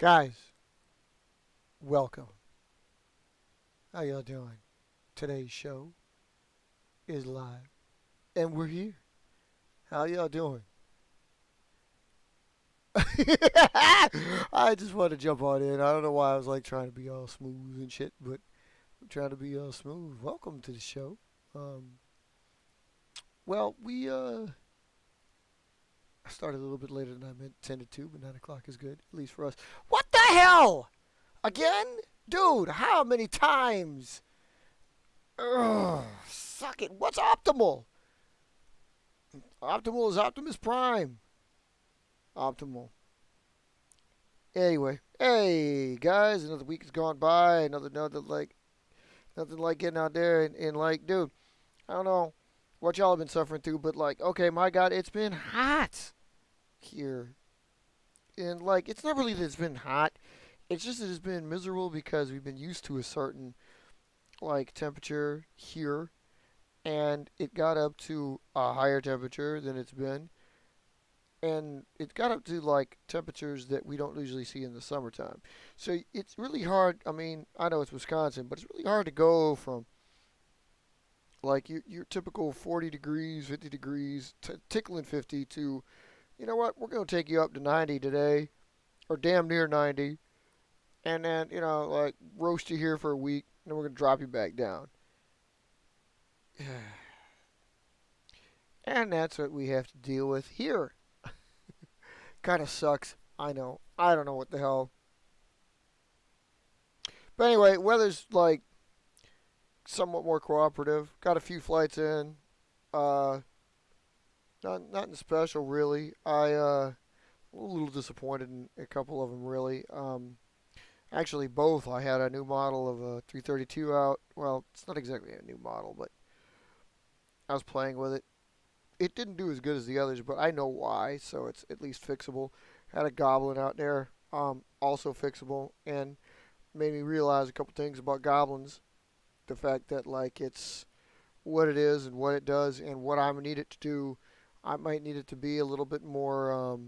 Guys, welcome. How y'all doing? Today's show is live and we're here. How y'all doing? I just want to jump on in. I don't know why I was like trying to be all smooth and shit, but I'm trying to be all smooth. Welcome to the show. Um, well, I started a little bit later than I intended to, but 9 o'clock is good, at least for us. What the hell? Again? Dude, how many times? Ugh, suck it. What's optimal? Optimal is Optimus Prime. Optimal. Anyway, hey guys, another week has gone by. Another like nothing like getting out there and like, dude, I don't know what y'all have been suffering through, but like, okay, my God, it's been hot here, and like, it's not really that it's been hot. It's just that it's been miserable because we've been used to a certain like temperature here, and it got up to a higher temperature than it's been, and it got up to like temperatures that we don't usually see in the summertime. So it's really hard. I mean, I know it's Wisconsin, but it's really hard to go from like your typical 40 degrees, 50 degrees, tickling 50 to, you know what, we're going to take you up to 90 today, or damn near 90, and then, like roast you here for a week, and then we're going to drop you back down. And that's what we have to deal with here. Kind of sucks. I know. I don't know what the hell. But anyway, weather's like somewhat more cooperative. Got a few flights in. Uh, nothing special really. A little disappointed in a couple of them really. Actually, both. I had a new model of a 332 out. Well, it's not exactly a new model, but I was playing with it. It didn't do as good as the others, but I know why, so it's at least fixable. Had a Goblin out there, also fixable, and made me realize a couple things about Goblins. The fact that like it's what it is and what it does and what I need it to do. I might need it to be a little bit more.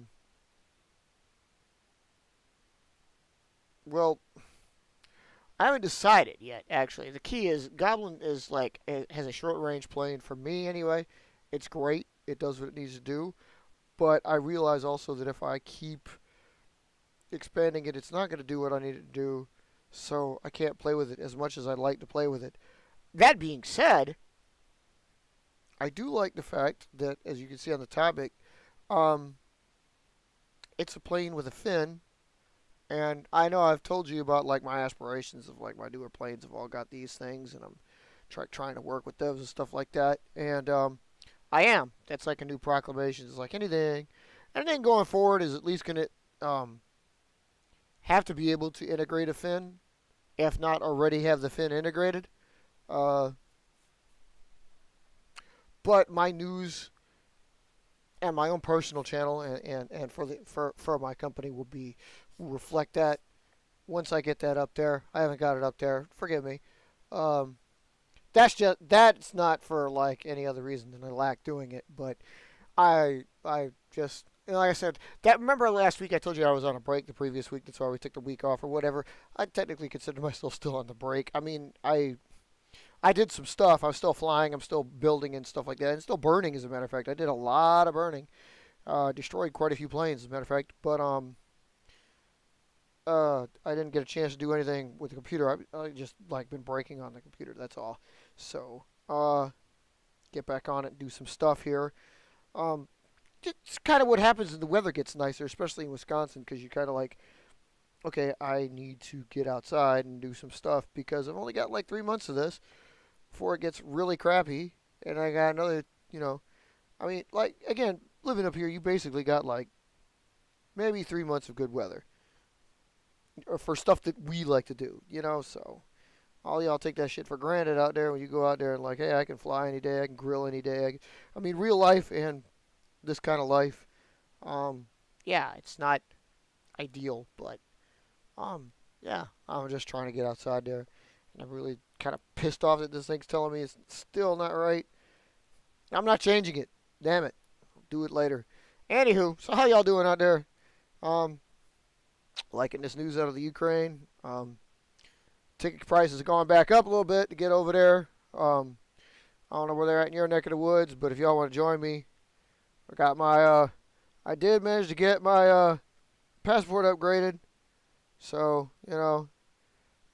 Well, I haven't decided yet. Actually, the key is Goblin is like it has a short range plane for me anyway. It's great. It does what it needs to do. But I realize also that if I keep expanding it, it's not going to do what I need it to do. So I can't play with it as much as I'd like to play with it. That being said, I do like the fact that, as you can see on the topic, um, it's a plane with a fin. And I know I've told you about like my aspirations of like my newer planes have all got these things, and I'm trying to work with those and stuff like that. And I am. That's like a new proclamation. It's like anything going forward is at least going to have to be able to integrate a fin, if not already have the fin integrated. Uh, but my news and my own personal channel and for my company will reflect that once I get that up there. I haven't got it up there. Forgive me. Um, that's not for like any other reason than I lack doing it, but I just, like I said, that, remember last week I told you I was on a break the previous week. That's why we took the week off or whatever. I technically consider myself still on the break. I mean, I did some stuff. I'm still flying. I'm still building and stuff like that. And still burning, as a matter of fact. I did a lot of burning. Destroyed quite a few planes, as a matter of fact. But I didn't get a chance to do anything with the computer. I just like been breaking on the computer. That's all. So get back on it and do some stuff here. Um, it's kind of what happens when the weather gets nicer, especially in Wisconsin, because you kind of like, okay, I need to get outside and do some stuff because I've only got like 3 months of this before it gets really crappy, and I got another, I mean, like again, living up here, you basically got like maybe 3 months of good weather for stuff that we like to do, So all y'all take that shit for granted out there when you go out there and like, hey, I can fly any day, I can grill any day. I mean, real life and this kind of life, um, yeah, it's not ideal, but yeah, I'm just trying to get outside there, and I'm really kind of pissed off that this thing's telling me it's still not right. I'm not changing it. Damn it. I'll do it later. Anywho, so how y'all doing out there? Um, Liking this news out of the Ukraine. Ticket prices have gone back up a little bit to get over there. I don't know where they're at in your neck of the woods, but if y'all want to join me, I got my. I did manage to get my passport upgraded, so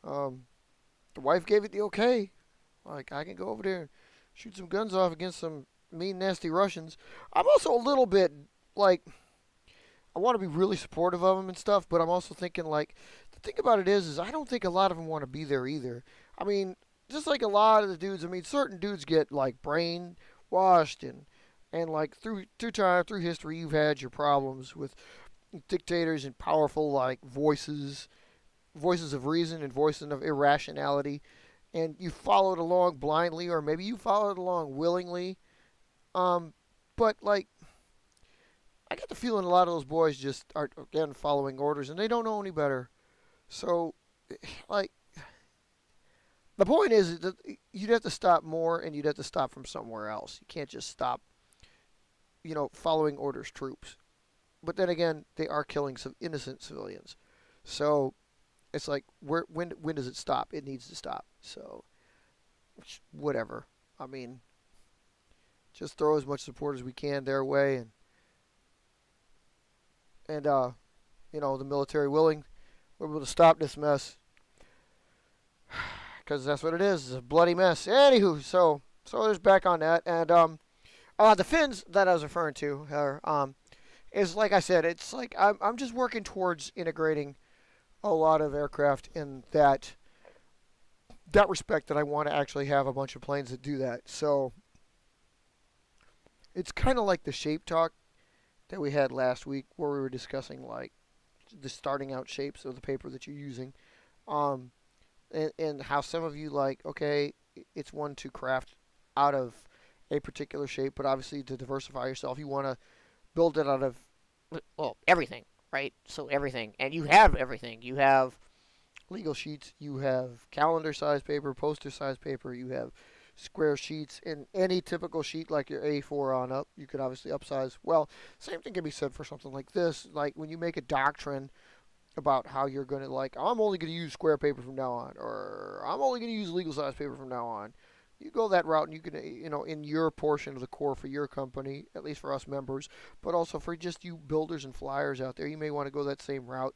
the wife gave it the okay. Like I can go over there and shoot some guns off against some mean, nasty Russians. I'm also a little bit like I want to be really supportive of them and stuff, but I'm also thinking like the thing about it is I don't think a lot of them want to be there either. I mean, just like a lot of the dudes. I mean, certain dudes get like brain washed and like through history, you've had your problems with dictators and powerful like voices of reason and voices of irrationality, and you followed along blindly, or maybe you followed along willingly. Um, but like I get the feeling a lot of those boys just are again following orders and they don't know any better. So, like, the point is that you'd have to stop more and you'd have to stop from somewhere else. You can't just stop, following orders troops. But then again, they are killing some innocent civilians. So it's like, when does it stop? It needs to stop. So, whatever. I mean, just throw as much support as we can their way, and the military willing, we're able to stop this mess because that's what it is. It's a bloody mess. Anywho, so there's back on that, and the fins that I was referring to is like I said, it's like I'm just working towards integrating a lot of aircraft in that respect that I want to actually have a bunch of planes that do that. So it's kind of like the shape talk that we had last week where we were discussing like the starting out shapes of the paper that you're using. Um, and how some of you like, okay, it's one to craft out of a particular shape, but obviously to diversify yourself, you want to build it out of well everything, right? So everything, and you have everything. You have legal sheets, you have calendar size paper, poster size paper, you have square sheets in any typical sheet like your A4 on up. You could obviously upsize. Well, same thing can be said for something like this. Like when you make a doctrine about how you're going to like, I'm only going to use square paper from now on, or I'm only going to use legal size paper from now on. You go that route, and you can, in your portion of the core for your company, at least for us members, but also for just you builders and flyers out there, you may want to go that same route.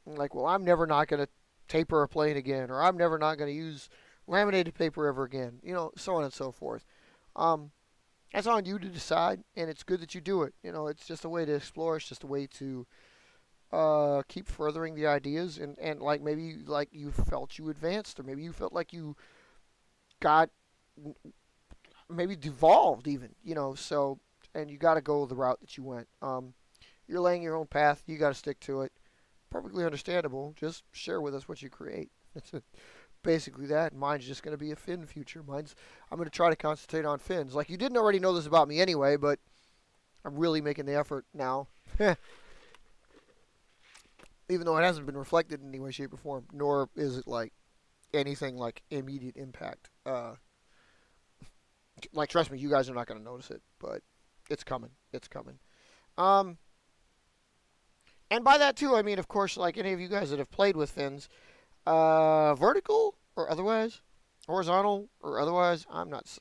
Like, well, I'm never not going to taper a plane again, or I'm never not going to use laminated paper ever again, so on and so forth. Um, that's on you to decide, and it's good that you do it. It's just a way to explore. It's just a way to keep furthering the ideas, and like maybe like you felt you advanced, or maybe you felt like you got maybe devolved even, so and you got to go the route that you went. You're laying your own path. You got to stick to it. Perfectly understandable. Just share with us what you create. That's basically that. Mine's just going to be a fin future. I'm going to try to concentrate on fins. Like you didn't already know this about me anyway, but I'm really making the effort now. Even though it hasn't been reflected in any way, shape, or form, nor is it like anything like immediate impact. Like trust me, you guys are not going to notice it, but it's coming. It's coming. Um, and by that too, I mean, of course, like any of you guys that have played with fins, vertical or otherwise, horizontal or otherwise, I'm not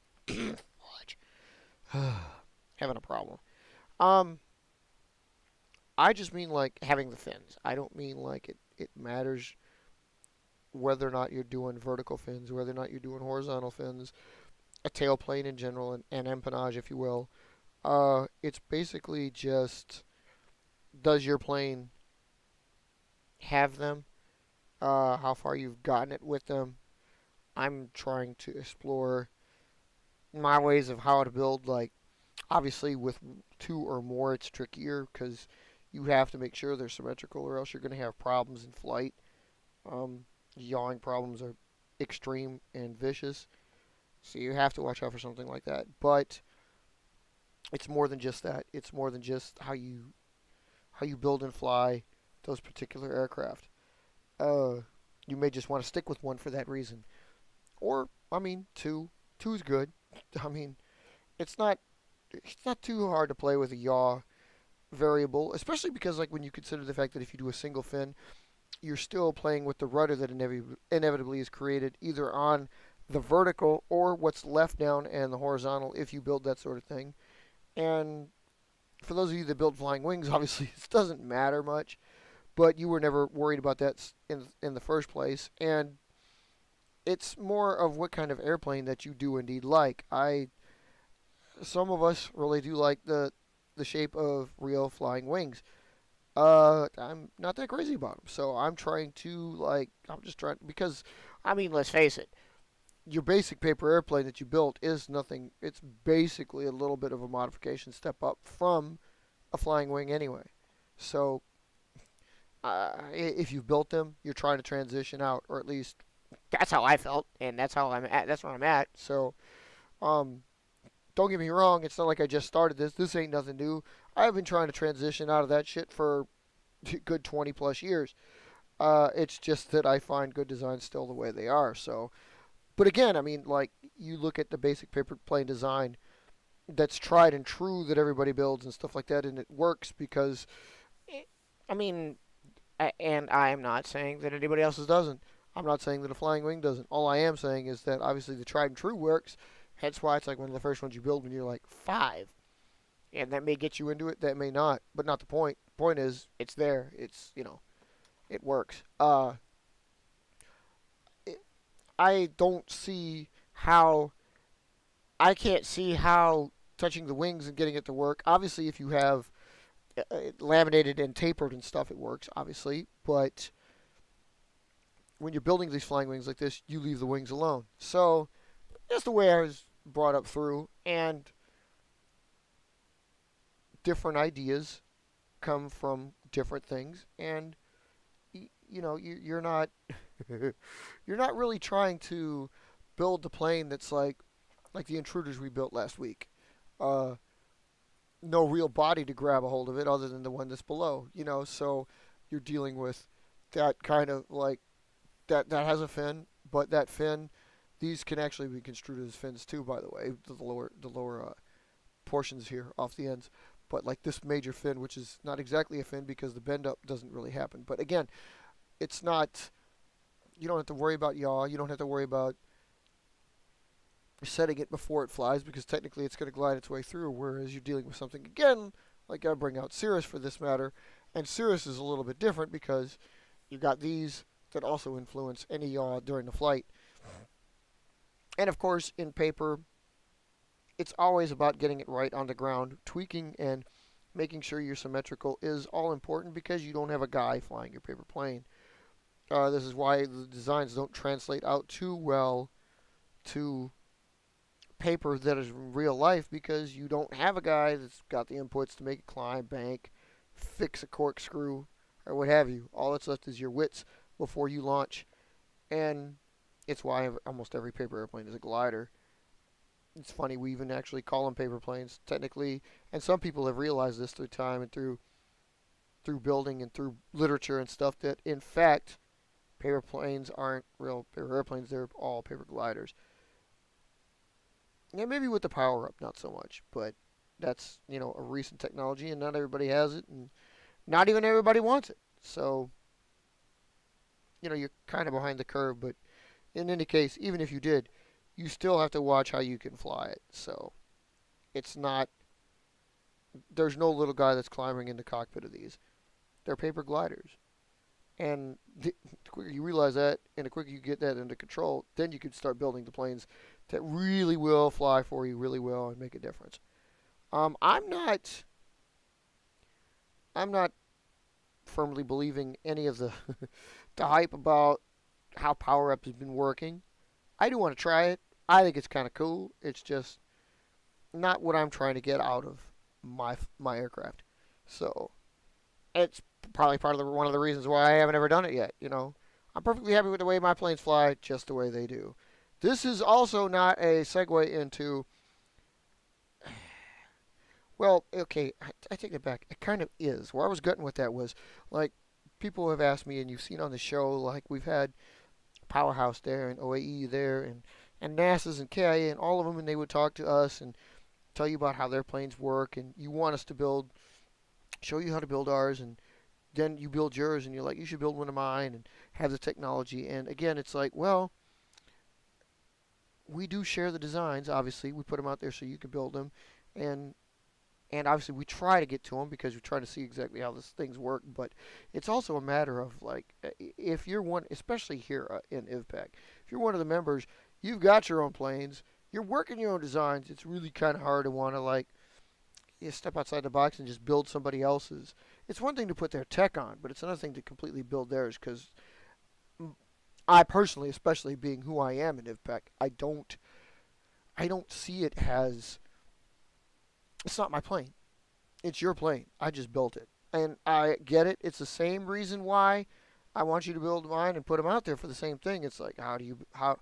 having a problem. Um, I just mean like having the fins. I don't mean like it matters whether or not you're doing vertical fins, whether or not you're doing horizontal fins, a tailplane in general, an empennage, if you will. It's basically just does your plane have them? How far you've gotten it with them. I'm trying to explore my ways of how to build. Like, obviously, with two or more, it's trickier because you have to make sure they're symmetrical, or else you're going to have problems in flight. Yawing problems are extreme and vicious, so you have to watch out for something like that. But it's more than just that. It's more than just how you build and fly those particular aircraft. Uh, you may just want to stick with one for that reason. Or, I mean, two. Two's good. I mean, it's not it's not too hard to play with a yaw variable, especially because like when you consider the fact that if you do a single fin, you're still playing with the rudder that inevitably is created either on the vertical or what's left down and the horizontal if you build that sort of thing. And for those of you that build flying wings, obviously it doesn't matter much, but you were never worried about that in the first place. And it's more of what kind of airplane that you do indeed like. Some of us really do like the shape of real flying wings. I'm not that crazy about them, so I'm just trying because, I mean, let's face it, your basic paper airplane that you built is nothing. It's basically a little bit of a modification step up from a flying wing anyway. So if you've built them, you're trying to transition out, or at least that's how I felt, and that's how I'm at. That's where I'm at. So, um, don't get me wrong. It's not like I just started this. This ain't nothing new. I've been trying to transition out of that shit for a good 20 plus years. It's just that I find good designs still the way they are. So, but again, I mean, like you look at the basic paper plane design that's tried and true that everybody builds and stuff like that, and it works because, I mean, and I am not saying that anybody else's doesn't. I'm not saying that a flying wing doesn't. All I am saying is that obviously the tried and true works. Hence why it's like one of the first ones you build when you're like 5. And that may get you into it, that may not. But not the point. The point is, it's there. It works. It, I don't see how. I can't see how touching the wings and getting it to work. Obviously, if you have laminated and tapered and stuff, it works, obviously. But when you're building these flying wings like this, you leave the wings alone. So that's the way I was brought up through. And different ideas come from different things. And, you're not. You're not really trying to build the plane that's like the intruders we built last week. Uh, no real body to grab a hold of it other than the one that's below. So you're dealing with that kind of like that has a fin, but that fin, these can actually be construed as fins too. By the way, the lower portions here off the ends. But like this major fin, which is not exactly a fin because the bend up doesn't really happen. But again, it's not. You don't have to worry about yaw. You don't have to worry about setting it before it flies because technically it's going to glide its way through. Whereas you're dealing with something again, like I bring out Cirrus for this matter, and Cirrus is a little bit different because you got these that also influence any yaw during the flight. And of course, in paper, it's always about getting it right on the ground. Tweaking and making sure you're symmetrical is all important because you don't have a guy flying your paper plane. This is why the designs don't translate out too well to paper that is in real life because you don't have a guy that's got the inputs to make it climb, bank, fix a corkscrew, or what have you. All that's left is your wits before you launch. And it's why almost every paper airplane is a glider. It's funny, we even actually call them paper planes, technically. And some people have realized this through time and through building and through literature and stuff that, in fact, paper planes aren't real paper airplanes. They're all paper gliders. Yeah, maybe with the power up, not so much. But that's, a recent technology, and not everybody has it, and not even everybody wants it. So, you're kind of behind the curve. But in any case, even if you did, you still have to watch how you can fly it. So, it's not. There's no little guy that's climbing in the cockpit of these. They're paper gliders. And the quicker you realize that, and the quicker you get that under control, then you can start building the planes that really will fly for you, really will, and make a difference. I'm not. I'm not firmly believing any of the the hype about how Power Up has been working. I do want to try it. I think it's kind of cool. It's just not what I'm trying to get out of my aircraft. So it's probably part of one of the reasons why I haven't ever done it yet. I'm perfectly happy with the way my planes fly, just the way they do. This is also not a segue into. Well, okay, I take it back. It kind of is. Where I was getting with that was like people have asked me, and you've seen on the show, like we've had Powerhouse there and OAE there and NASA's and KIA and all of them, and they would talk to us and tell you about how their planes work, and you want us to build show you how to build ours, and then you build yours, and you're like, you should build one of mine, and have the technology. And again, it's like, well, we do share the designs. Obviously, we put them out there so you can build them, and obviously we try to get to them because we try to see exactly how these things work. But it's also a matter of like, if you're one, especially here in IVPAC, if you're one of the members, you've got your own planes, you're working your own designs. It's really kind of hard to want to like, you step outside the box and just build somebody else's. It's one thing to put their tech on, but it's another thing to completely build theirs. Because I personally, especially being who I am in IVPAC, I don't see it as, it's not my plane. It's your plane. I just built it. And I get it. It's the same reason why I want you to build mine and put them out there for the same thing. It's like, how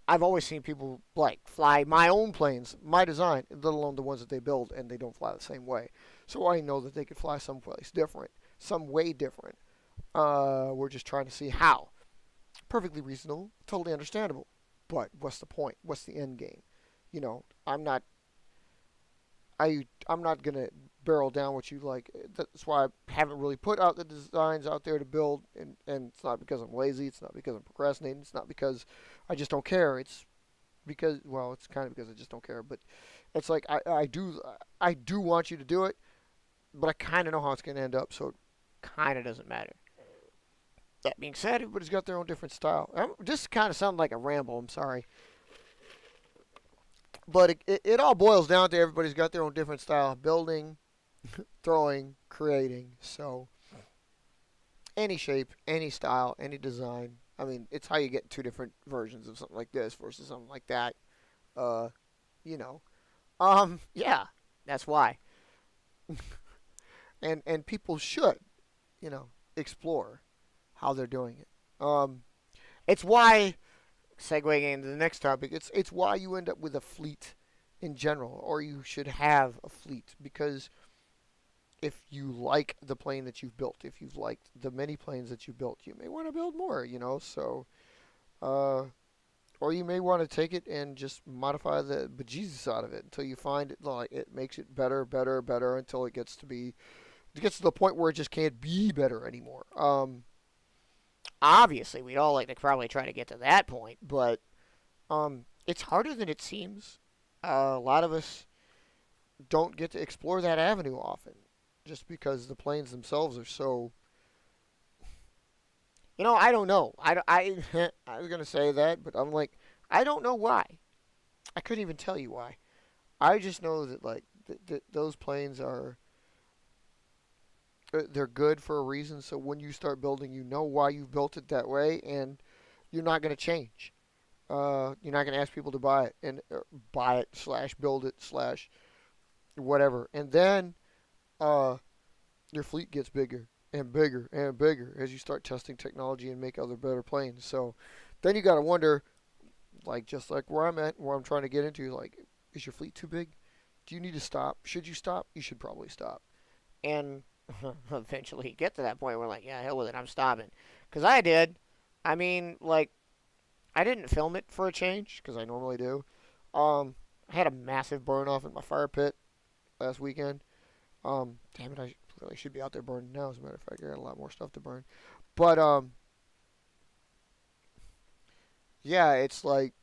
I've always seen people like fly my own planes, my design, let alone the ones that they build, and they don't fly the same way. So I know that they could fly someplace different, some way different. We're just trying to see how. Perfectly reasonable, totally understandable. But what's the point? What's the end game? You know, I'm not gonna barrel down what you like. That's why I haven't really put out the designs out there to build, and it's not because I'm lazy. It's not because I'm procrastinating. It's not because I just don't care. It's because, well, it's kind of because I just don't care. But it's like I do want you to do it, but I kind of know how it's gonna end up, so it kind of doesn't matter. That being said, everybody's got their own different style. This kind of sounded like a ramble. I'm sorry, but it all boils down to everybody's got their own different style of building, throwing, creating. So any shape, any style, any design. I mean, it's how you get two different versions of something like this versus something like that. Uh, you know. Yeah, that's why. And people should, you know, explore how they're doing it. It's why, segueing into the next topic, it's why you end up with a fleet in general, or you should have a fleet, because if you like the plane that you've built, if you've liked the many planes that you built, you may want to build more, you know. So, uh, or you may want to take it and just modify the bejesus out of it until you find it like it makes it better, better, better until it gets to the point where it just can't be better anymore. Obviously, we'd all like to probably try to get to that point, but it's harder than it seems. A lot of us don't get to explore that avenue often, just because the planes themselves are so. You know, I don't know. I was gonna say that, but I'm like, I don't know why. I couldn't even tell you why. I just know that like those planes are, they're good for a reason. So when you start building, you know why you built it that way, and you're not gonna change. You're not gonna ask people to buy it and buy it slash build it slash whatever, and then uh, your fleet gets bigger and bigger and bigger as you start testing technology and make other better planes. So then you got to wonder, like just like where I'm at, where I'm trying to get into, like, is your fleet too big? Do you need to stop? Should you stop? You should probably stop. And eventually you get to that point where like, yeah, hell with it, I'm stopping. Because I did. I mean, like, I didn't film it for a change because I normally do. I had a massive burn off in my fire pit last weekend. Damn it, I really should be out there burning now. As a matter of fact, I got a lot more stuff to burn. But yeah, it's like,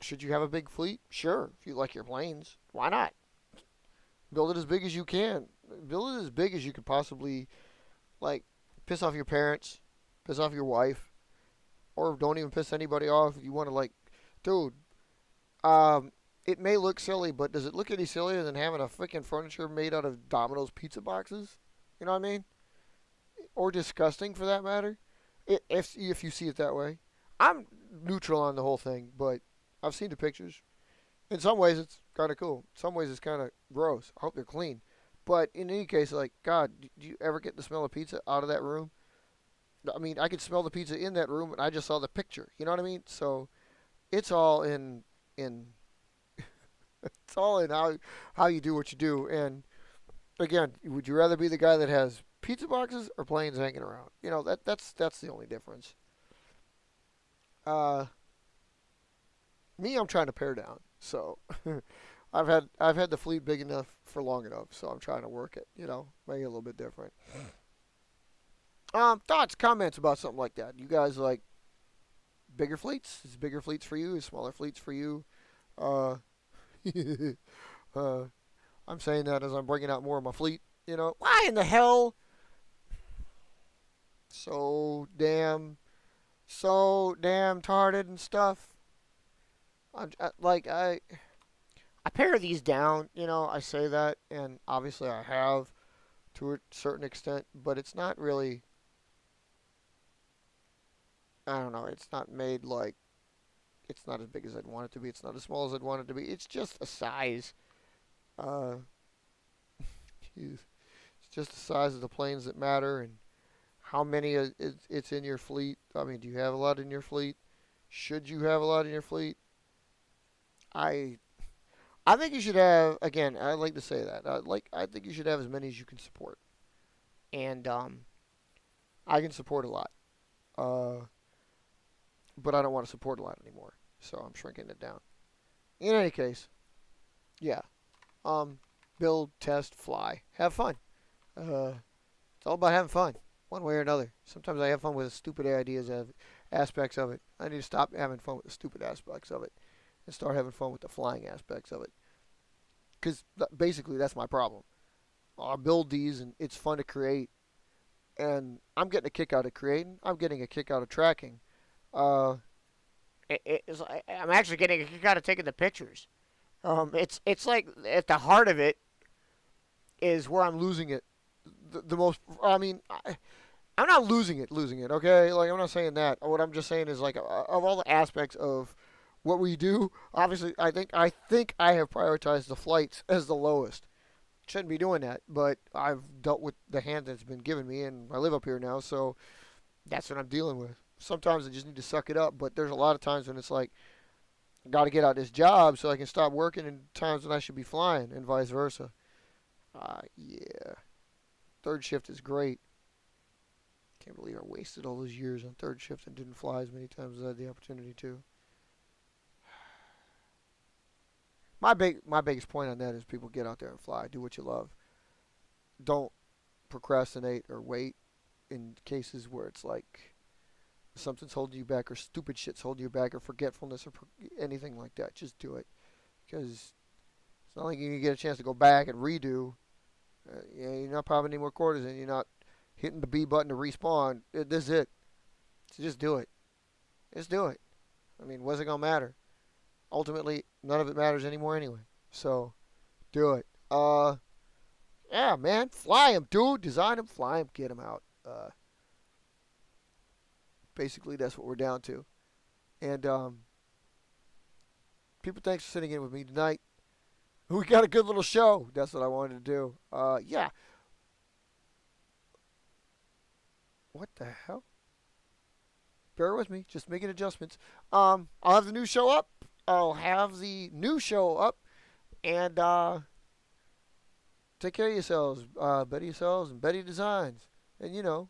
should you have a big fleet? Sure, if you like your planes, why not? Build it as big as you can. Build it as big as you could possibly, like, piss off your parents, piss off your wife, or don't even piss anybody off. If you want to, like, dude, it may look silly, but does it look any sillier than having a freaking furniture made out of Domino's pizza boxes? You know what I mean? Or disgusting for that matter. If you see it that way, I'm neutral on the whole thing, but I've seen the pictures. In some ways, it's kind of cool. In some ways, it's kind of gross. I hope they're clean. But in any case, like, God, do you ever get the smell of pizza out of that room? I mean, I could smell the pizza in that room, and I just saw the picture. You know what I mean? So it's all in it's all in how you do what you do. And again, would you rather be the guy that has pizza boxes or planes hanging around? You know, that's the only difference. Uh, Me, I'm trying to pare down. So I've had the fleet big enough for long enough, so I'm trying to work it. Make it a little bit different. Thoughts, comments about something like that? You guys like bigger fleets? Is bigger fleets for you? Is smaller fleets for you? Uh, uh, I'm saying that as I'm bringing out more of my fleet. Why in the hell? So damn tarded and stuff. I pare these down. I say that, and obviously I have to a certain extent, but it's not really. I don't know. It's not made like. It's not as big as I'd want it to be. It's not as small as I'd want it to be. It's just a size. Uh, it's just the size of the planes that matter, and how many it's in your fleet. I mean, do you have a lot in your fleet? Should you have a lot in your fleet? I I think you should have. Again, I like to say that. I think you should have as many as you can support, and I can support a lot, uh, but I don't want to support a lot anymore. So I'm shrinking it down. In any case, yeah. Um, Build, test, fly, have fun. Uh, it's all about having fun, one way or another. Sometimes I have fun with the stupid ideas of aspects of it. I need to stop having fun with the stupid aspects of it and start having fun with the flying aspects of it. Because basically that's my problem. I build these and it's fun to create, and I'm getting a kick out of creating. I'm getting a kick out of tracking. Uh, I'm actually getting a kick out of taking the pictures. It's like at the heart of it is where I'm losing it. The most. I mean, I'm not losing it. Okay, like I'm not saying that. What I'm just saying is like of all the aspects of what we do, obviously, I think I have prioritized the flights as the lowest. Shouldn't be doing that, but I've dealt with the hand that's been given me, and I live up here now, so that's what I'm dealing with. Sometimes I just need to suck it up, but there's a lot of times when it's like, I got to get out this job so I can stop working, and times when I should be flying, and vice versa. Yeah. Third shift is great. Can't believe I wasted all those years on third shift and didn't fly as many times as I had the opportunity to. My biggest point on that is people get out there and fly. Do what you love. Don't procrastinate or wait in cases where it's like something's holding you back or stupid shit's holding you back or forgetfulness or anything like that. Just do it because it's not like you can get a chance to go back and redo. You're not popping any more quarters in. You're not hitting the B button to respawn. This is it. So just do it. Just do it. I mean, what's it gonna matter? Ultimately, none of it matters anymore anyway. So do it. Yeah, man, fly them, dude. Design them, fly them, get them out. Basically, that's what we're down to. And people, thanks for sitting in with me tonight. We got a good little show. That's what I wanted to do. Yeah. What the hell? Bear with me. Just making adjustments. I'll have the new show up. And take care of yourselves. Better yourselves and better designs. And